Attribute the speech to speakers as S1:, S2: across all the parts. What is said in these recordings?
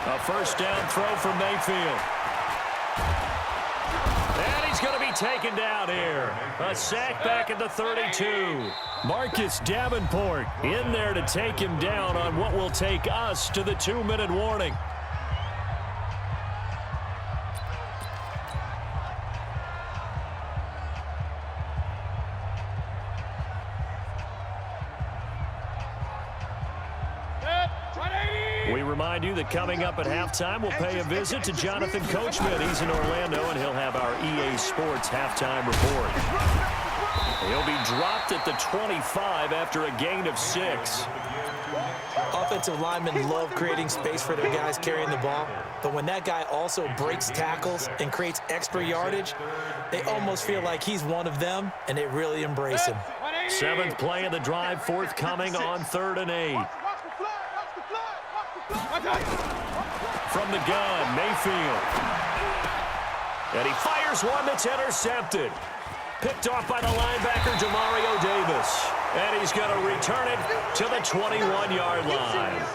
S1: A first down throw from Mayfield. And he's going to be taken down here. A sack back at the 32. Marcus Davenport in there to take him down on what will take us to the 2-minute warning. We remind you that coming up at halftime, we'll pay a visit to Jonathan Coachman. He's in Orlando, and he'll have our EA Sports halftime report. He'll be dropped at the 25 after a gain of 6.
S2: Offensive linemen love creating space for their guys carrying the ball, but when that guy also breaks tackles and creates extra yardage, they almost feel like he's one of them, and they really embrace him.
S1: 7th play of the drive, forthcoming on 3rd and 8. From the gun, Mayfield. And he fires one that's intercepted. Picked off by the linebacker, Demario Davis. And he's going to return it to the 21-yard line.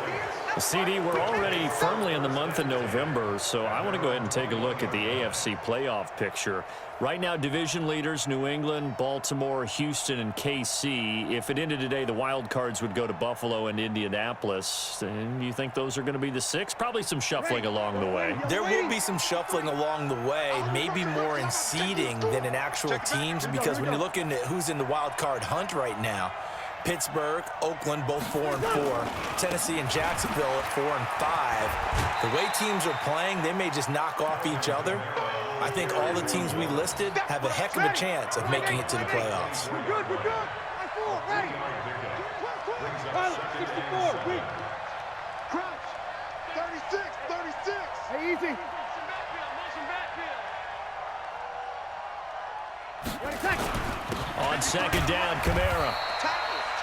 S1: CD, we're already firmly in the month of November, so I want to go ahead and take a look at the AFC playoff picture. Right now, division leaders, New England, Baltimore, Houston, and KC. If it ended today, the wild cards would go to Buffalo and Indianapolis. And you think those are going to be the 6? Probably some shuffling along the way.
S2: There will be some shuffling along the way, maybe more in seeding than in actual teams, because when you're looking at who's in the wild card hunt right now, Pittsburgh, Oakland, both 4-4. Tennessee and Jacksonville at 4-5. The way teams are playing, they may just knock off each other. I think all the teams we listed have a heck of a chance of making it to the playoffs.
S3: We're good, we're good. 64, weak. Crouch. 36, 36. Hey, easy.
S1: On 2nd down, Kamara.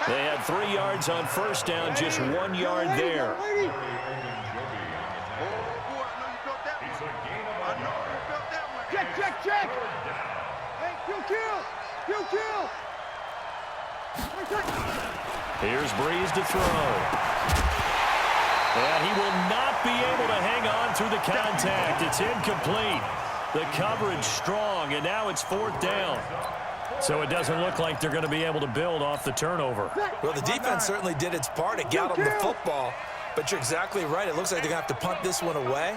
S1: They had 3 yards on 1st down, just 1 yard there.
S3: Check. Hey, kill.
S1: Here's Breeze to throw. And he will not be able to hang on through the contact. It's incomplete. The coverage strong, and now it's 4th down. So it doesn't look like they're going to be able to build off the turnover.
S2: Well, the defense certainly did its part. It got them the football, but you're exactly right. It looks like they're going to have to punt this one away.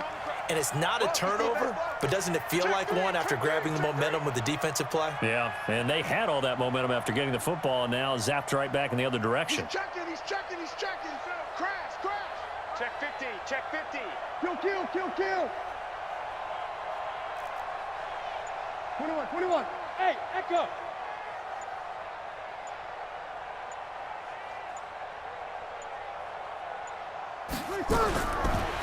S2: And it's not a turnover, but doesn't it feel like one after grabbing the momentum with the defensive play?
S1: Yeah, and they had all that momentum after getting the football, and now zapped right back in the other direction.
S3: He's checking. Crash. Check 50. Kill. 21. Hey, Echo.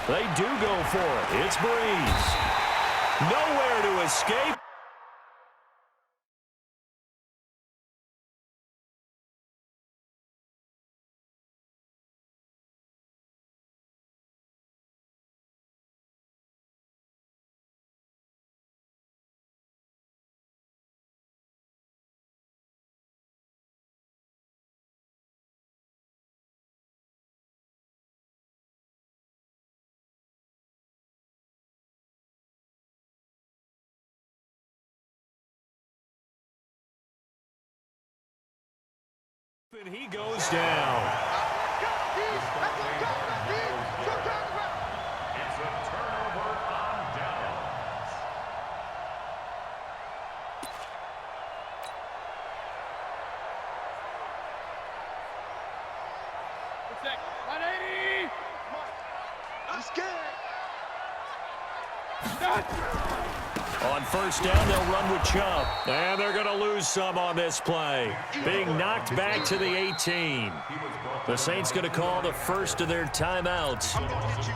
S1: They do go for it. It's Breeze. Nowhere to escape. And he goes down.
S4: It's a turnover on downs.
S3: Protect. 180. I'm scared.
S1: On 1st down, they'll run with Chubb. And they're going to lose some on this play. Being knocked back to the 18. The Saints going to call the first of their timeouts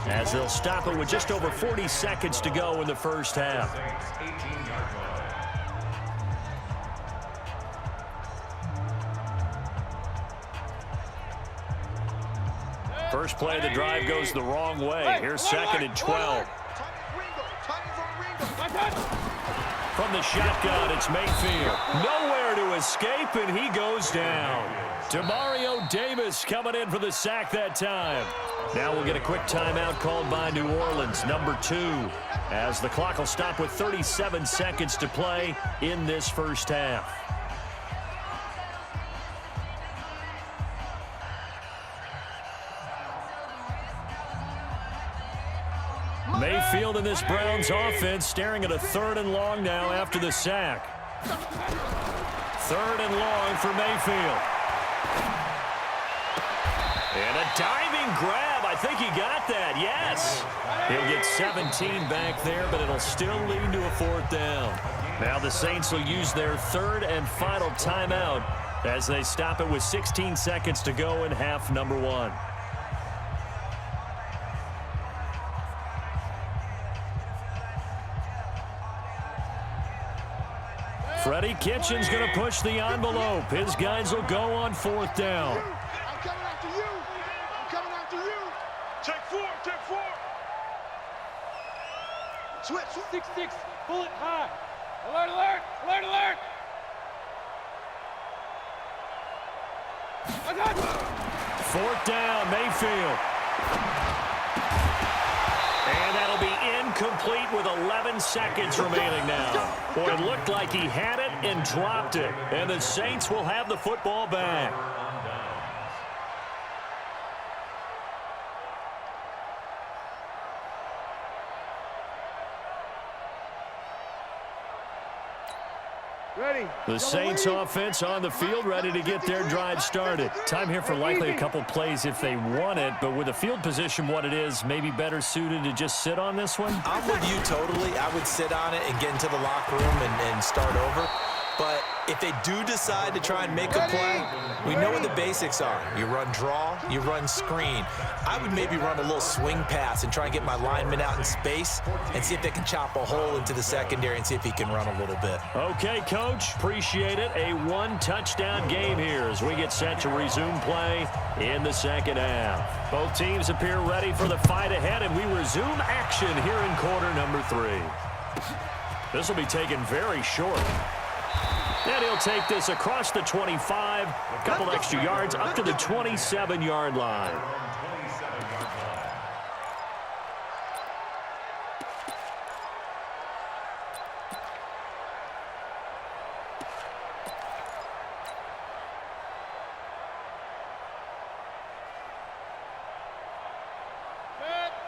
S1: as they'll stop it with just over 40 seconds to go in the first half. First play of the drive goes the wrong way. Here's 2nd and 12. From the shotgun, it's Mayfield. Nowhere there to escape, and he goes down. Demario Davis coming in for the sack that time. Now we'll get a quick timeout called by New Orleans, number 2, as the clock will stop with 37 seconds to play in this first half. Mayfield in this Browns offense staring at a 3rd and long now after the sack. 3rd and long for Mayfield. And a diving grab. I think he got that. Yes. He'll get 17 back there, but it'll still lead to a 4th down. Now the Saints will use their 3rd and final timeout as they stop it with 16 seconds to go in half number 1. Freddie Kitchens going to push the envelope. His guys will go on 4th down.
S3: I'm coming after you. I'm coming after you. Check 4, check 4. Switch. 6-6, pull it high. Alert, alert, alert, alert. I got you.
S1: 4th down, Mayfield. And that'll be incomplete with 11 seconds remaining now. Boy, it looked like he had it and dropped it. And the Saints will have the football back.
S3: Ready.
S1: The Saints offense on the field, ready to get their drive started. Time here for likely a couple plays if they want it, but with the field position what it is, maybe better suited to just sit on this one?
S2: I'm with you totally. I would sit on it and get into the locker room and start over. But if they do decide to try and make a play, we know what the basics are. You run draw, you run screen. I would maybe run a little swing pass and try and get my lineman out in space and see if they can chop a hole into the secondary and see if he can run a little bit.
S1: Okay, Coach. Appreciate it. A 1-touchdown game here as we get set to resume play in the second half. Both teams appear ready for the fight ahead, and we resume action here in quarter number 3. This will be taken very short. And he'll take this across the 25, a couple extra yards up to the 27-yard line.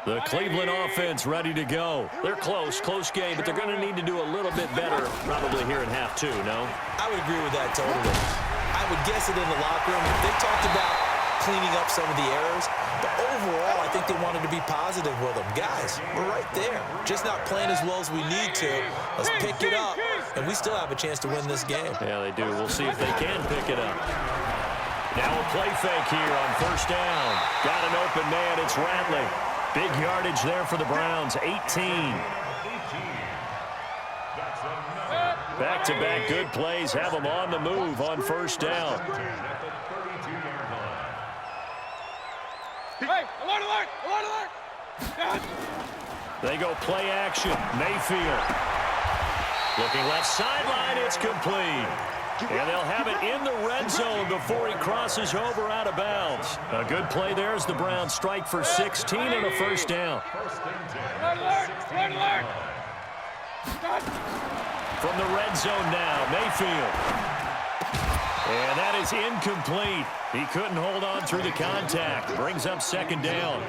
S1: The Cleveland offense ready to go. They're close game, but they're going to need to do a little bit better probably here in half 2, no?
S2: I would agree with that totally. I would guess it in the locker room. They talked about cleaning up some of the errors, but overall, I think they wanted to be positive with them. Guys, we're right there. Just not playing as well as we need to. Let's pick it up, and we still have a chance to win this game.
S1: Yeah, they do. We'll see if they can pick it up. Now a play fake here on 1st down. Got an open man. It's Ratley. Big yardage there for the Browns, 18. Back-to-back good plays have them on the move on 1st down.
S3: Hey, alert, alert, alert, alert.
S1: They go play action. Mayfield. Looking left sideline, it's complete. And they'll have it in the red zone before he crosses over out of bounds. A good play there as the Browns strike for 16 and a 1st down.
S3: Alert, alert, alert.
S1: From the red zone now, Mayfield. And that is incomplete. He couldn't hold on through the contact. Brings up 2nd down.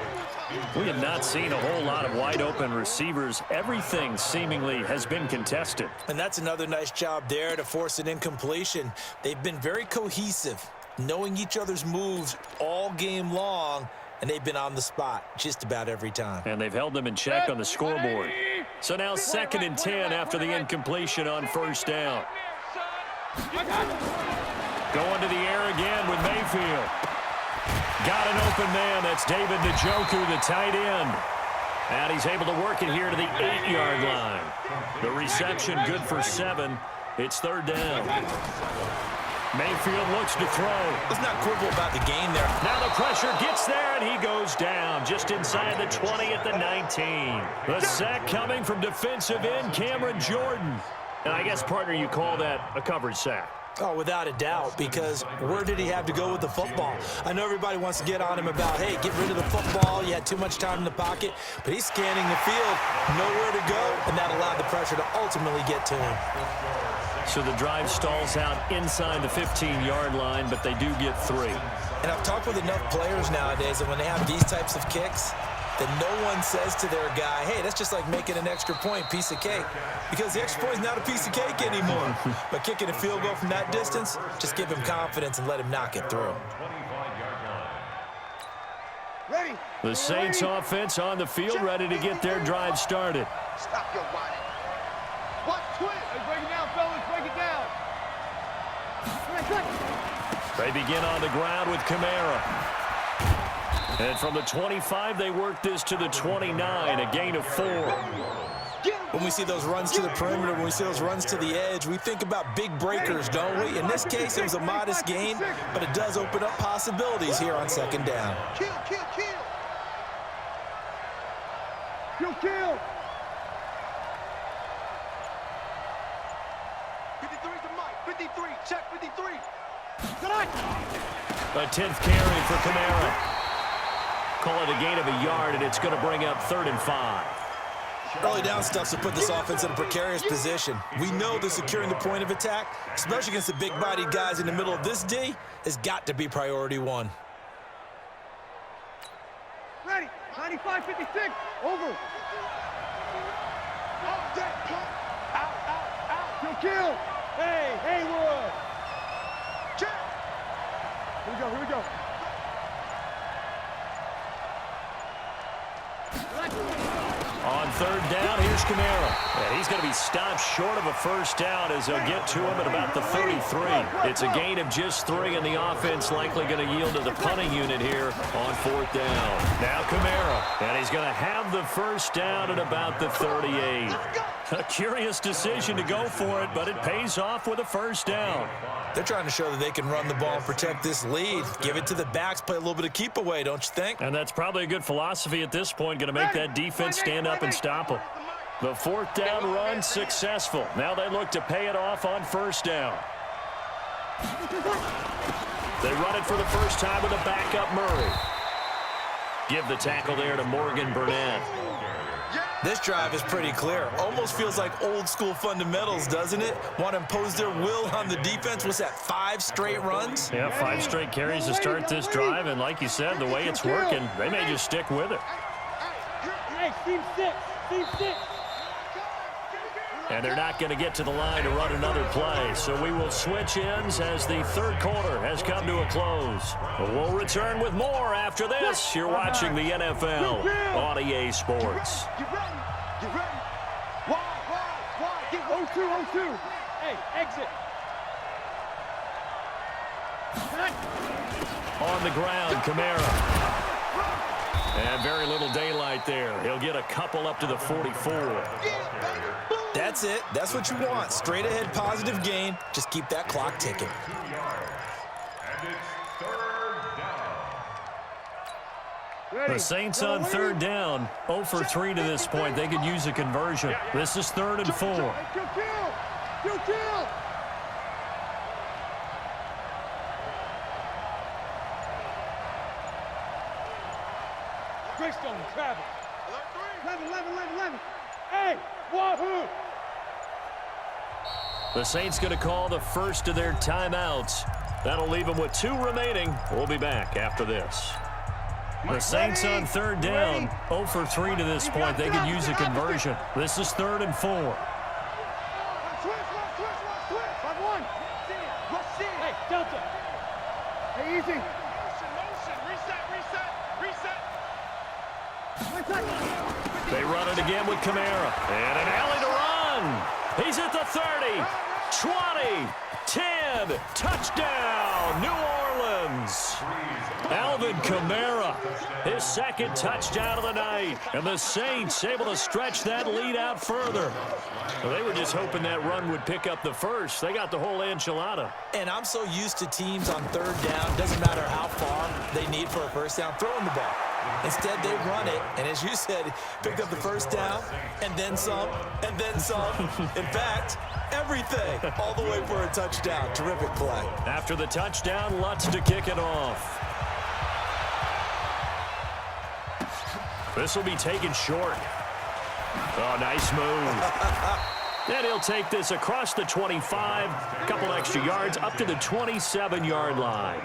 S1: We have not seen a whole lot of wide-open receivers. Everything seemingly has been contested.
S2: And that's another nice job there to force an incompletion. They've been very cohesive, knowing each other's moves all game long, and they've been on the spot just about every time.
S1: And they've held them in check on the scoreboard. So now 2nd and 10 after the incompletion on 1st down. Going to the air again with Mayfield. Got an open man. That's David Njoku, the tight end. And he's able to work it here to the 8-yard line. The reception good for 7. It's 3rd down. Mayfield looks to throw.
S2: Let's not quibble about the game there.
S1: Now the pressure gets there, and he goes down just inside the 20 at the 19. The sack coming from defensive end Cameron Jordan. And I guess, partner, you call that a coverage sack.
S2: Oh, without a doubt, because where did he have to go with the football? I know everybody wants to get on him about, hey, get rid of the football. You had too much time in the pocket. But he's scanning the field, nowhere to go, and that allowed the pressure to ultimately get to him.
S1: So the drive stalls out inside the 15-yard line, but they do get 3.
S2: And I've talked with enough players nowadays that when they have these types of kicks, that no one says to their guy, hey, that's just like making an extra point, piece of cake. Because the extra point is not a piece of cake anymore. But kicking a field goal from that distance, just give him confidence and let him knock it through.
S3: Ready.
S1: The Saints offense on the field, ready to get their drive started.
S3: Stop your whining. What? Twist. Hey, break it down, fellas. Break it down.
S1: They begin on the ground with Kamara. And from the 25, they work this to the 29, a gain of 4.
S2: When we see those runs to the perimeter, when we see those runs to the edge, we think about big breakers, don't we? In this case, it was a modest gain, but it does open up possibilities here on second down.
S3: Kill, kill, kill. Kill, kill. 53's the mic. 53. Check 53.
S1: A 10th carry for Kamara. Call it a gain of a yard, and it's going to bring up 3rd and 5.
S2: Early down stuff to put this offense in a precarious position. We know that securing the point of attack, especially against the big-bodied guys in the middle of this D, has got to be priority 1.
S3: Ready. 95, 56. Over. Out, out. Kill, kill. Hey, Haywood. Check. Here we go.
S1: On 3rd down, here's Kamara. And he's going to be stopped short of a first down as they'll get to him at about the 33. It's a gain of just 3, and the offense likely going to yield to the punting unit here on 4th down. Now Kamara, and he's going to have the first down at about the 38. A curious decision to go for it, but it pays off with a first down.
S2: They're trying to show that they can run the ball and protect this lead. Give it to the backs, play a little bit of keep away, don't you think?
S1: And that's probably a good philosophy at this point, going to make that defense stand up and stop them. The 4th down run successful. Now they look to pay it off on first down. They run it for the first time with a backup Murray. Give the tackle there to Morgan Burnett.
S2: This drive is pretty clear. Almost feels like old school fundamentals, doesn't it? Want to impose their will on the defense. What's that, 5 straight runs?
S1: Yeah, 5 straight carries to start this drive, and like you said, the way it's working, they may just stick with it.
S3: Hey, Team 6.
S1: And they're not going to get to the line to run another play, so we will switch ends as the 3rd quarter has come to a close. We'll return with more after this. You're watching the NFL on EA Sports.
S3: Get ready. Wide. Get 0-2. Hey, exit.
S1: On the ground, Kamara. And very little daylight there. He'll get a couple up to the 44.
S2: That's it. That's what you want. Straight ahead positive gain. Just keep that clock ticking.
S4: And it's 3rd down.
S1: The Saints on 3rd down. 0 for 3 to this point. They could use a conversion. This is 3rd and 4.
S3: Kill. Greystone, travel. 11. Hey, wahoo!
S1: The Saints going to call the first of their timeouts. That'll leave them with 2 remaining. We'll be back after this. The Saints on 3rd down. 0 for 3 to this point. They could use a conversion. This is 3rd and 4.
S3: Twist. 5-1. Hey, Delta. Hey, easy. Motion. Reset.
S1: They run it again with Kamara. And an alley to run. He's at the 30, 20, 10. Touchdown, New Orleans. Alvin Kamara, his 2nd touchdown of the night. And the Saints able to stretch that lead out further. Well, they were just hoping that run would pick up the first. They got the whole enchilada.
S2: And I'm so used to teams on 3rd down, doesn't matter how far they need for a first down, throwing the ball. Instead, they run it, and as you said, picked up the first down, and then some, and then some. In fact, everything, all the way for a touchdown. Terrific play.
S1: After the touchdown, Lutz to kick it off. This will be taken short. Oh, nice move. And he'll take this across the 25, a couple extra yards, up to the 27-yard line.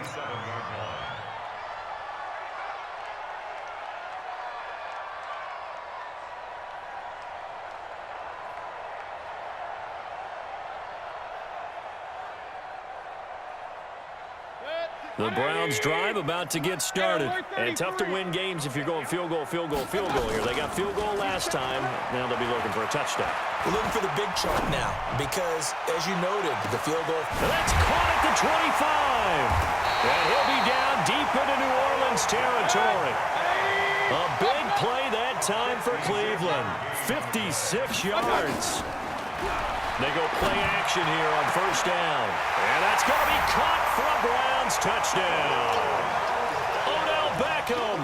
S1: The Browns drive about to get started. And tough to win games if you're going field goal, field goal, field goal here. They got field goal last time. Now they'll be looking for a touchdown.
S2: We're looking for the big chart now because, as you noted, the field goal.
S1: That's caught at the 25. And he'll be down deep into New Orleans territory. A big play that time for Cleveland. 56 yards. They go play action here on first down. And that's going to be caught for a Browns touchdown. ODELL Beckham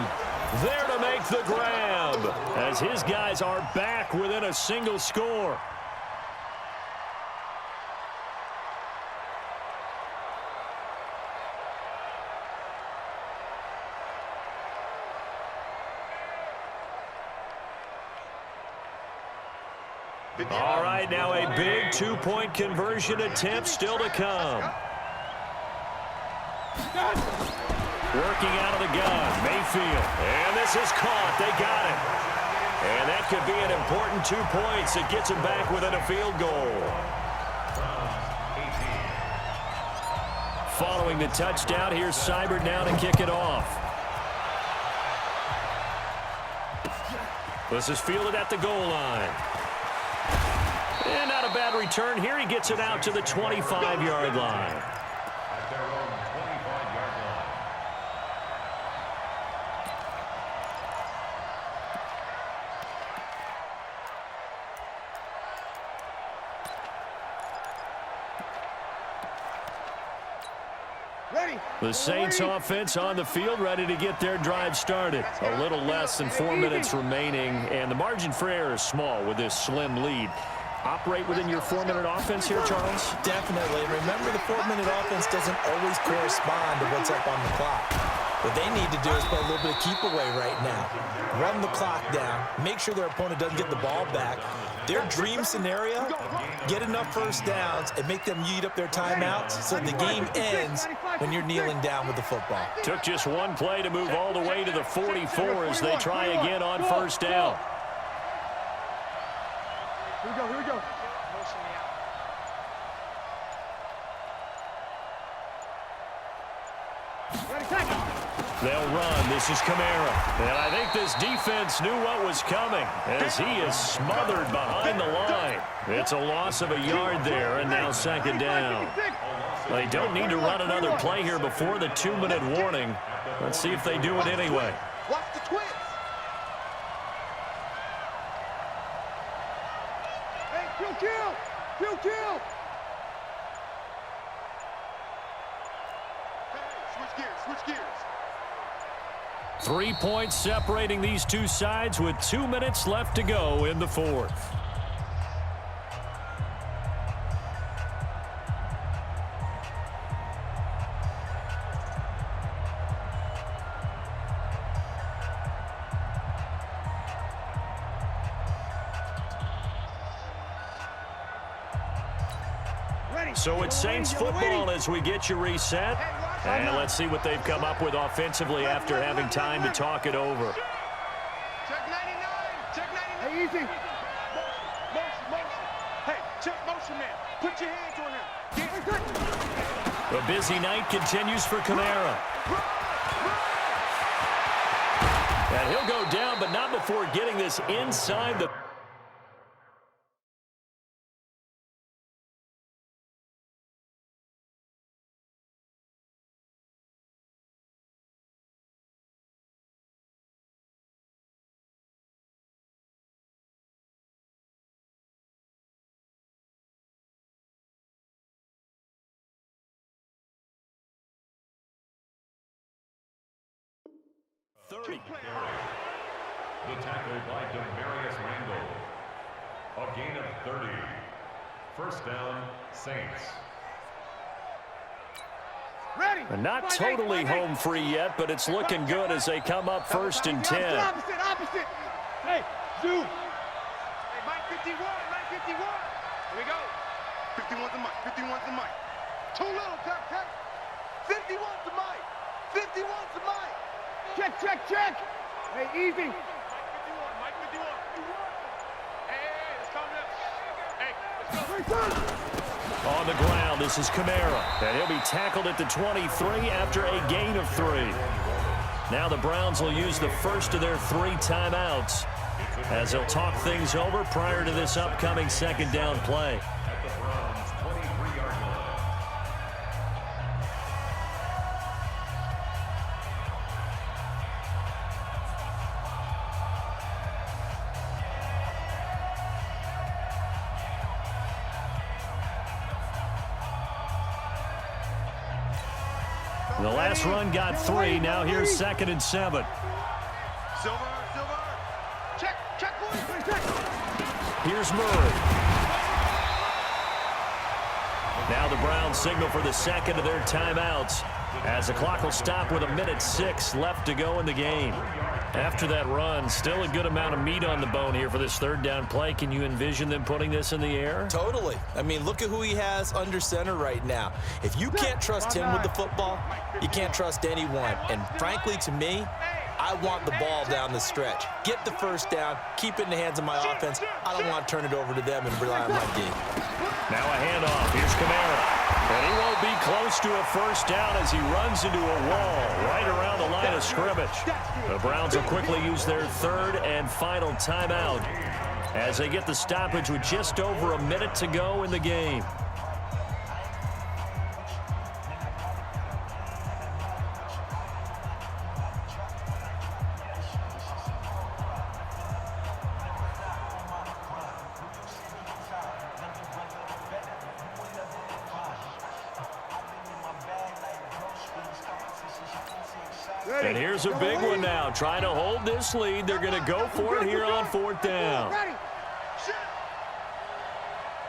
S1: there to make the grab as his guys are back within a single score. All right, now a big two-point conversion attempt still to come. Working out of the gun, Mayfield. And this is caught. They got it. And that could be an important 2 points. It gets them back within a field goal. Following the touchdown, here's Seibert now to kick it off. This is fielded at the goal line. And not a bad return here. He gets it out to the 25-yard line.
S4: At their own 25-yard line.
S3: Ready.
S1: The Saints offense on the field, ready to get their drive started. A little less than 4 minutes remaining, and the margin for error is small with this slim lead. Operate within your 4-minute offense here, Charles?
S2: Definitely. Remember, the 4-minute offense doesn't always correspond to what's up on the clock. What they need to do is play a little bit of keep away right now. Run the clock down. Make sure their opponent doesn't get the ball back. Their dream scenario, get enough first downs and make them eat up their timeouts so the game ends when you're kneeling down with the football.
S1: Took just one play to move all the way to the 44 as they try again on first down.
S3: Here we go, here we go. Ready, tackle.
S1: They'll run. This is Kamara. And I think this defense knew what was coming as he is smothered behind the line. It's a loss of a yard there, and now second down. They don't need to run another play here before the 2-minute warning. Let's see if they do it anyway.
S3: Watch the twins. Hey, kill. Hey, switch gears.
S1: 3 points separating these two sides with 2 minutes left to go in the fourth. So it's Saints football as we get you reset. And let's see what they've come up with offensively after having time to talk it over.
S3: Check 99. Check 99. Hey, easy. Motion. Hey, check motion, man. Put your hands on him.
S1: A busy night continues for Kamara. And he'll go down, but not before getting this inside the... 30.
S4: The tackle by Demarius Randall. A gain of 30. First down, Saints.
S3: Ready.
S1: And not totally home free yet, but it's looking good as they come up first and 10.
S3: Opposite. Hey, zoom. Hey, Mike 51, Mike 51. Here we go. 51's the mic, 51's the mic. Too little, check. 51's the mic. 51's the mic. Check. Hey, easy. Mike 51. Hey, let's calm down. Hey, let's go.
S1: On the ground, this is Kamara, and he'll be tackled at the 23 after a gain of 3. Now the Browns will use the first of their 3 timeouts as they'll talk things over prior to this upcoming second down play.
S4: At the Browns' 23-yard line.
S1: The last run got 3. Now here's 2nd and 7.
S3: Silver. Check, boys.
S1: Here's Murray. Now the Browns signal for the second of their timeouts as the clock will stop with 1:06 left to go in the game. After that run, still a good amount of meat on the bone here for this third down play. Can you envision them putting this in the air?
S2: Totally. I mean, look at who he has under center right now. If you can't trust him with the football, you can't trust anyone. And frankly, to me, I want the ball down the stretch. Get the first down, keep it in the hands of my offense. I don't want to turn it over to them and rely on my D.
S1: Now a handoff. Here's Kamara. And he won't be close to a first down as he runs into a wall right around the line of scrimmage. The Browns will quickly use their third and final timeout as they get the stoppage with just over a minute to go in the game. And here's a big one now. Trying to hold this lead. They're going to go for it here on 4th down.
S3: Ready.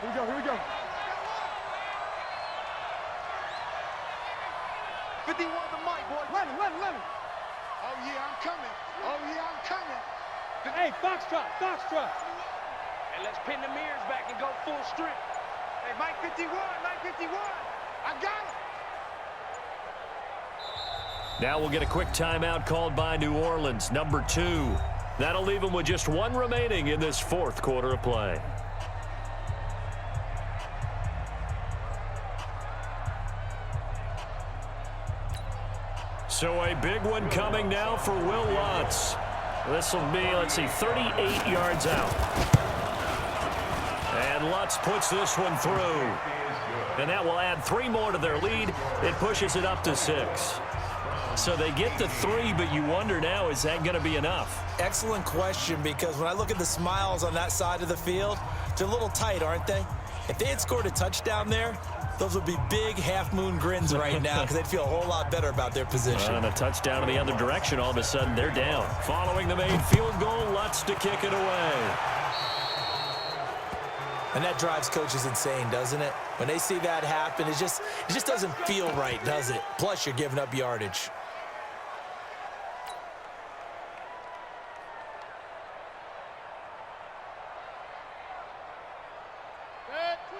S3: Here we go. 51 the mic, boys. Let him. Oh, yeah, I'm coming. Hey, Foxtrot. Hey, let's pin the mirrors back and go full strength. Hey, Mike 51. I got him.
S1: Now we'll get a quick timeout called by New Orleans, number 2. That'll leave them with just 1 remaining in this 4th quarter of play. So a big one coming now for Will Lutz. This will be, 38 yards out. And Lutz puts this one through. And that will add 3 more to their lead. It pushes it up to 6. So they get the 3, but you wonder now, is that going to be enough?
S2: Excellent question, because when I look at the smiles on that side of the field, they're a little tight, aren't they? If they had scored a touchdown there, those would be big half-moon grins right now because they'd feel a whole lot better about their position.
S1: And a touchdown in the other direction, all of a sudden they're down. Following the main field goal, Lutz to kick it away.
S2: And that drives coaches insane, doesn't it? When they see that happen, it just doesn't feel right, does it? Plus, you're giving up yardage.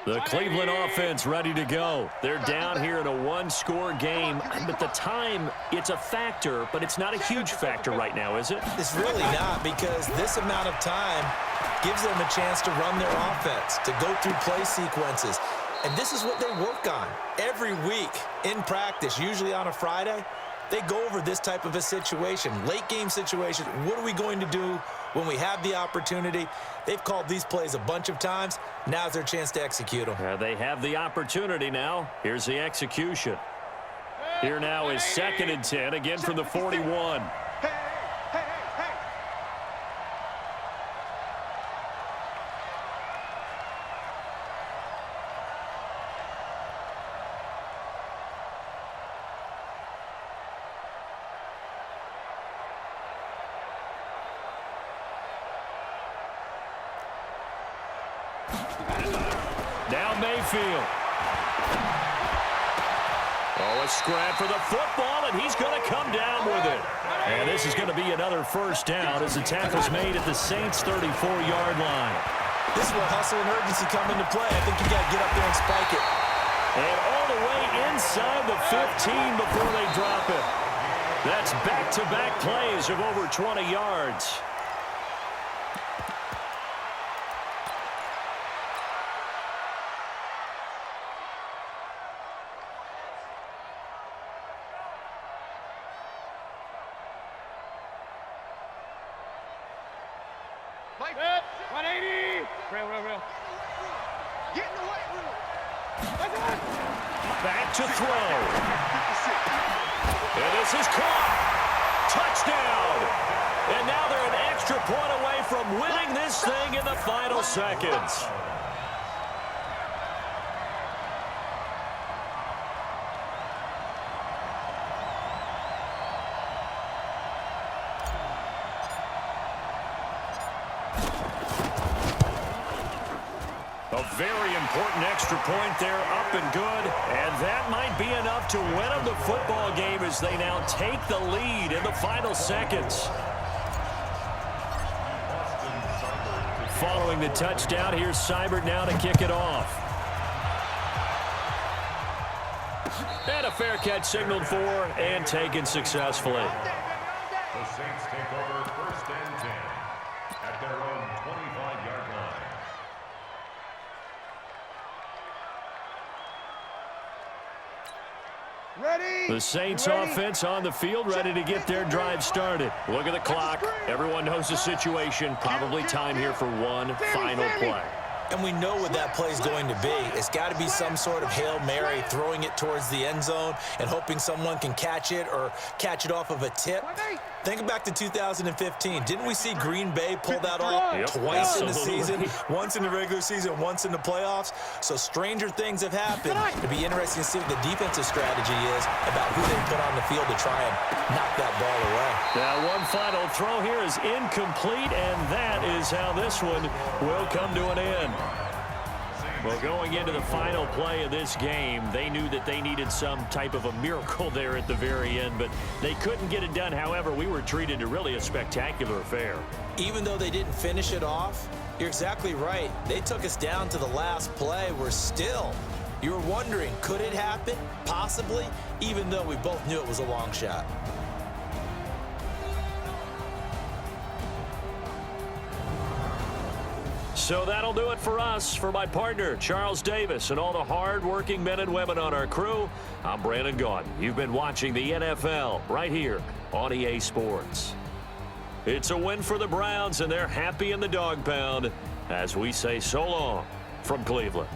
S1: The Cleveland offense ready to go. They're down here in a 1-score game. But the time, it's a factor, but it's not a huge factor right now, is it?
S2: It's really not, because this amount of time gives them a chance to run their offense, to go through play sequences. And this is what they work on every week in practice, usually on a Friday. They go over this type of a situation, late game situation. What are we going to do when we have the opportunity? They've called these plays a bunch of times. Now's their chance to execute them.
S1: They have the opportunity now. Here's the execution. Here now is 2nd and 10, again from the 41. Now Mayfield. Oh, a scrap for the football, and he's going to come down with it. And this is going to be another first down as the tackle's made at the Saints' 34-yard line.
S2: This is where hustle and urgency come into play. I think you got to get up there and spike it.
S1: And all the way inside the 15 before they drop it. That's back-to-back plays of over 20 yards.
S3: Mike, 180. Real. Get in the weight room.
S1: Back to throw. And this is caught. Touchdown. And now they're an extra point away from winning this thing in the final seconds. A very important extra point there, up and good. And that might be enough to win them the football game as they now take the lead in the final seconds. Following the touchdown, here's Seibert now to kick it off. And a fair catch signaled for and taken successfully.
S4: The Saints take over 1st and 10 at their own 25-yard line.
S3: Ready?
S1: The Saints offense on the field, ready to get their drive started. Look at the clock. Everyone knows the situation. Probably time here for one final play.
S2: And we know what that play is going to be. It's got to be some sort of Hail Mary, throwing it towards the end zone and hoping someone can catch it or catch it off of a tip. Think back to 2015. Didn't we see Green Bay pull that off twice in the season? Once in the regular season, once in the playoffs. So stranger things have happened. It'd be interesting to see what the defensive strategy is about who they put on the field to try and knock that ball away.
S1: Now one final throw here is incomplete, and that is how this one will come to an end. Well, going into the final play of this game, they knew that they needed some type of a miracle there at the very end, but they couldn't get it done. However, we were treated to really a spectacular affair.
S2: Even though they didn't finish it off, you're exactly right. They took us down to the last play. We're still, you were wondering, could it happen? Possibly, even though we both knew it was a long shot.
S1: So that'll do it for us. For my partner, Charles Davis, and all the hard-working men and women on our crew, I'm Brandon Gaudin. You've been watching the NFL right here on EA Sports. It's a win for the Browns, and they're happy in the dog pound as we say so long from Cleveland.